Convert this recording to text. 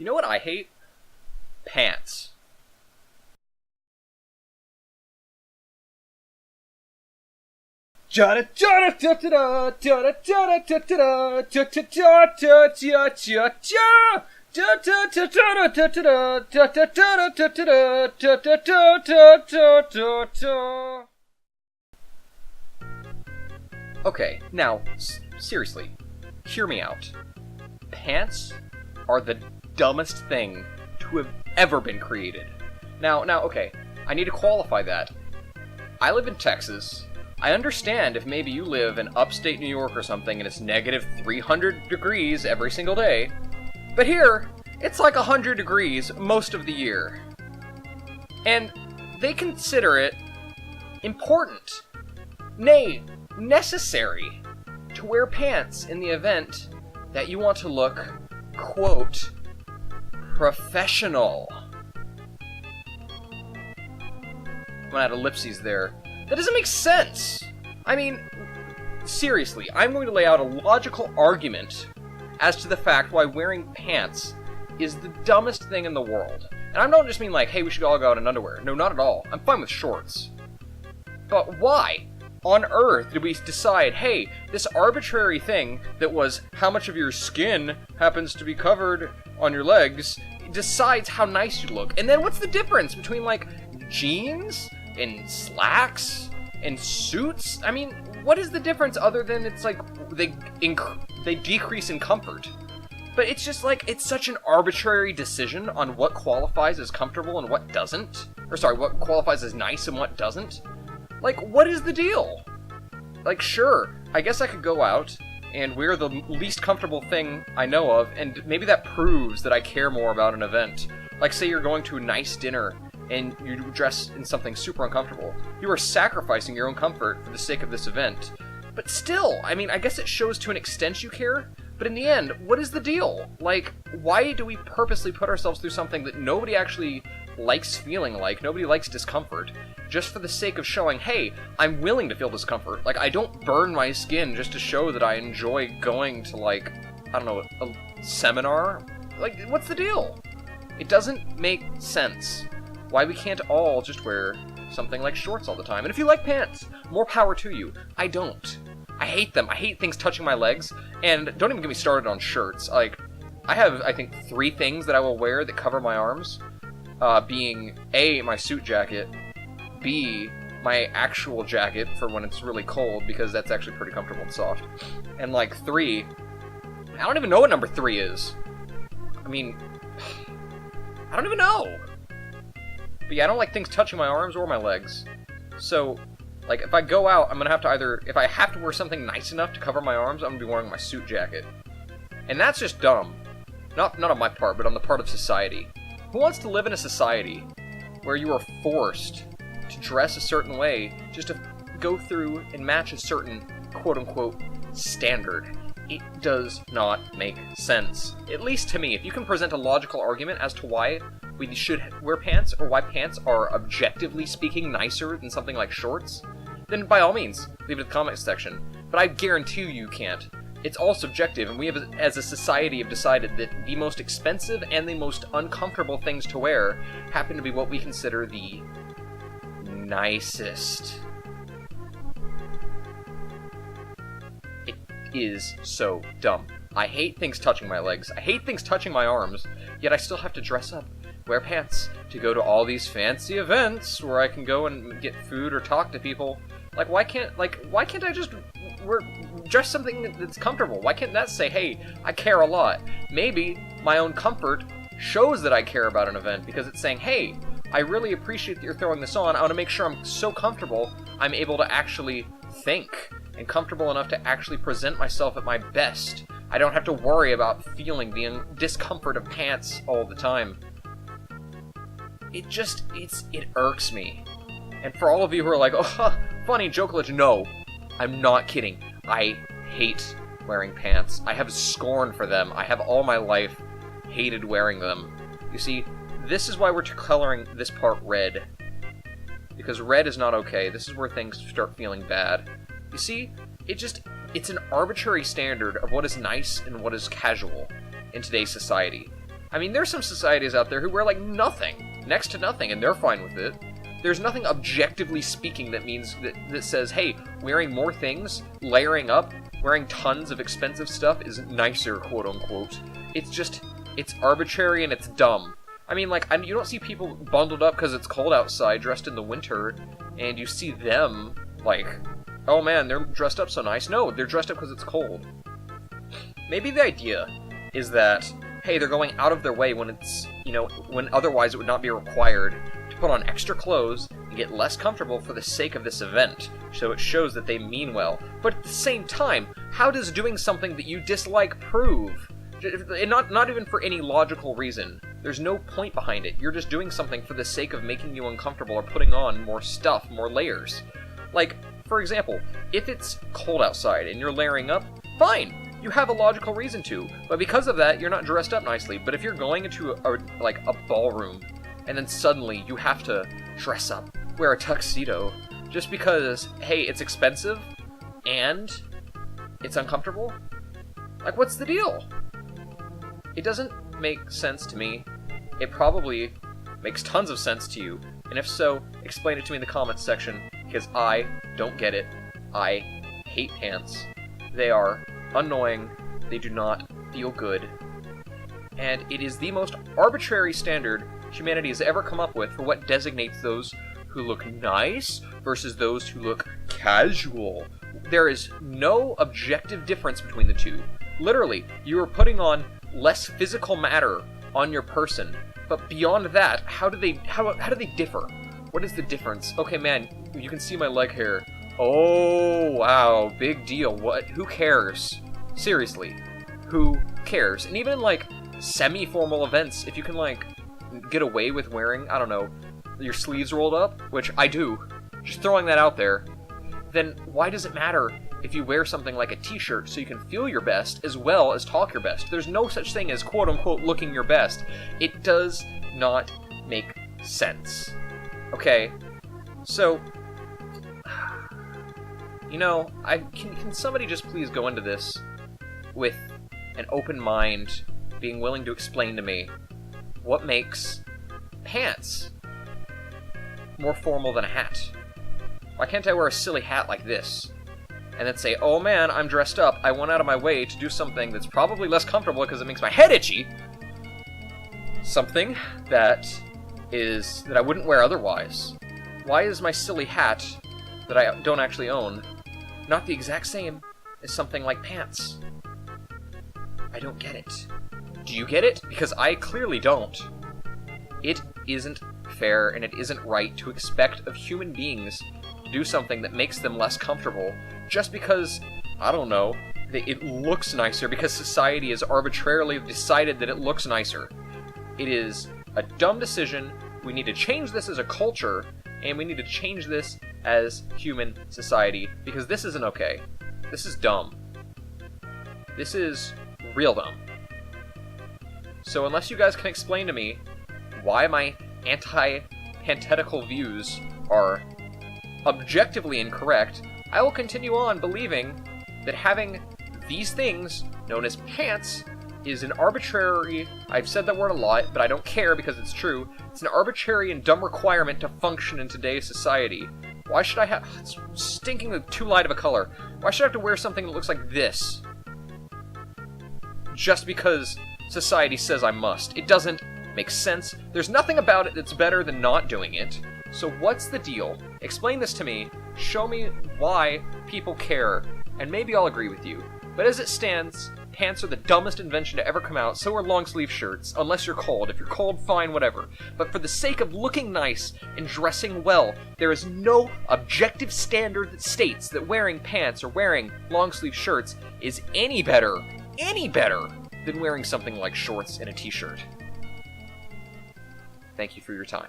You know what I hate? Pants. Okay, now, seriously, hear me out. Pants are the dumbest thing to have ever been created. Now, okay, I need to qualify that. I live in Texas. I understand if maybe you live in upstate New York or something and it's negative 300 degrees every single day. But here, it's like 100 degrees most of the year. And they consider it important, nay, necessary, to wear pants in the event that you want to look, quote, professional. I'm gonna add ellipses there. That doesn't make sense. I mean, seriously, I'm going to lay out a logical argument as to the fact why wearing pants is the dumbest thing in the world. And I don't just mean like, hey, we should all go out in underwear. No, not at all. I'm fine with shorts. But why on earth did we decide, hey, this arbitrary thing that was how much of your skin happens to be covered on your legs decides how nice you look? And then what's the difference between, like, jeans and slacks and suits? I mean, what is the difference other than it's like they decrease in comfort? But it's just like, it's such an arbitrary decision on what qualifies as comfortable and what doesn't. Or sorry, what qualifies as nice and what doesn't. Like, what is the deal? Like, sure, I guess I could go out and wear the least comfortable thing I know of, and maybe that proves that I care more about an event. Like, say you're going to a nice dinner and you dress in something super uncomfortable. You are sacrificing your own comfort for the sake of this event. But still, I mean, I guess it shows to an extent you care, but in the end, what is the deal? Like, why do we purposely put ourselves through something that nobody actually likes feeling like? Nobody likes discomfort, just for the sake of showing, hey, I'm willing to feel discomfort. Like, I don't burn my skin just to show that I enjoy going to, like, I don't know, a seminar? Like, what's the deal? It doesn't make sense why we can't all just wear something like shorts all the time. And if you like pants, more power to you. I don't. I hate them. I hate things touching my legs. And don't even get me started on shirts. Like, I have, I think, 3 things that I will wear that cover my arms. Being A, my suit jacket, B, my actual jacket for when it's really cold, because that's actually pretty comfortable and soft. And, like, 3, I don't even know what number 3 is. I mean, I don't even know. But yeah, I don't like things touching my arms or my legs. So, like, if I go out, I'm gonna have to either, if I have to wear something nice enough to cover my arms, I'm gonna be wearing my suit jacket. And that's just dumb. Not on my part, but on the part of society. Who wants to live in a society where you are forced to dress a certain way just to go through and match a certain quote-unquote standard? It does not make sense. At least to me. If you can present a logical argument as to why we should wear pants, or why pants are objectively speaking nicer than something like shorts, then by all means, leave it in the comments section. But I guarantee you can't. It's all subjective, and we have, as a society, have decided that the most expensive and the most uncomfortable things to wear happen to be what we consider the nicest. It is so dumb. I hate things touching my legs. I hate things touching my arms, yet I still have to dress up, wear pants, to go to all these fancy events where I can go and get food or talk to people. Like, why can't I just dress something that's comfortable? Why can't that say, hey, I care a lot? Maybe my own comfort shows that I care about an event, because it's saying, hey, I really appreciate that you're throwing this on. I want to make sure I'm so comfortable I'm able to actually think, and comfortable enough to actually present myself at my best. I don't have to worry about feeling the discomfort of pants all the time. It irks me. And for all of you who are like, oh, funny joke, legend, no, I'm not kidding. I hate wearing pants. I have scorn for them. I have all my life hated wearing them. You see, this is why we're coloring this part red. Because red is not okay. This is where things start feeling bad. You see, it's an arbitrary standard of what is nice and what is casual in today's society. I mean, there's some societies out there who wear, like, nothing. Next to nothing, and they're fine with it. There's nothing objectively speaking that means that says, hey, wearing more things, layering up, wearing tons of expensive stuff is nicer, quote-unquote. It's just, it's arbitrary and it's dumb. I mean, like, you don't see people bundled up because it's cold outside, dressed in the winter, and you see them, like, oh man, they're dressed up so nice. No, they're dressed up because it's cold. Maybe the idea is that, hey, they're going out of their way when it's, you know, when otherwise it would not be required to put on extra clothes and get less comfortable for the sake of this event, so it shows that they mean well. But at the same time, how does doing something that you dislike prove? And not even for any logical reason. There's no point behind it. You're just doing something for the sake of making you uncomfortable or putting on more stuff, more layers. Like, for example, if it's cold outside and you're layering up, fine. You have a logical reason to, but because of that, you're not dressed up nicely. But if you're going into a ballroom, and then suddenly you have to dress up, wear a tuxedo, just because, hey, it's expensive, and it's uncomfortable? Like, what's the deal? It doesn't make sense to me. It probably makes tons of sense to you, and if so, explain it to me in the comments section, because I don't get it. I hate pants. They are annoying, they do not feel good, and it is the most arbitrary standard humanity has ever come up with for what designates those who look nice versus those who look casual. There is no objective difference between the two. Literally, you are putting on less physical matter on your person, but beyond that, how do they differ? What is the difference? Okay, man, you can see my leg hair. Oh, wow, big deal. What? Who cares? Seriously, who cares? And even in, like, semi-formal events, if you can, like, get away with wearing, I don't know, your sleeves rolled up, which I do, just throwing that out there, then why does it matter if you wear something like a t-shirt so you can feel your best as well as talk your best? There's no such thing as quote-unquote looking your best. It does not make sense. Okay? So, you know, can somebody just please go into this with an open mind, being willing to explain to me what makes pants more formal than a hat? Why can't I wear a silly hat like this and then say, oh man, I'm dressed up, I went out of my way to do something that's probably less comfortable because it makes my head itchy, something that I wouldn't wear otherwise? Why is my silly hat that I don't actually own not the exact same as something like pants? I don't get it. Do you get it? Because I clearly don't. It isn't fair and it isn't right to expect of human beings to do something that makes them less comfortable just because, I don't know, it looks nicer because society has arbitrarily decided that it looks nicer. It is a dumb decision. We need to change this as a culture, and we need to change this as human society, because this isn't okay. This is dumb. This is real dumb. So unless you guys can explain to me why my anti-pantetical views are objectively incorrect, I will continue on believing that having these things, known as pants, is an arbitrary, I've said that word a lot, but I don't care because it's true, it's an arbitrary and dumb requirement to function in today's society. Why should I have, it's stinking too light of a color, why should I have to wear something that looks like this? Just because society says I must. It doesn't make sense. There's nothing about it that's better than not doing it. So what's the deal? Explain this to me, show me why people care, and maybe I'll agree with you. But as it stands, pants are the dumbest invention to ever come out, so are long sleeve shirts, unless you're cold. If you're cold, fine, whatever. But for the sake of looking nice and dressing well, there is no objective standard that states that wearing pants or wearing long sleeve shirts is any better than wearing something like shorts and a t-shirt. Thank you for your time.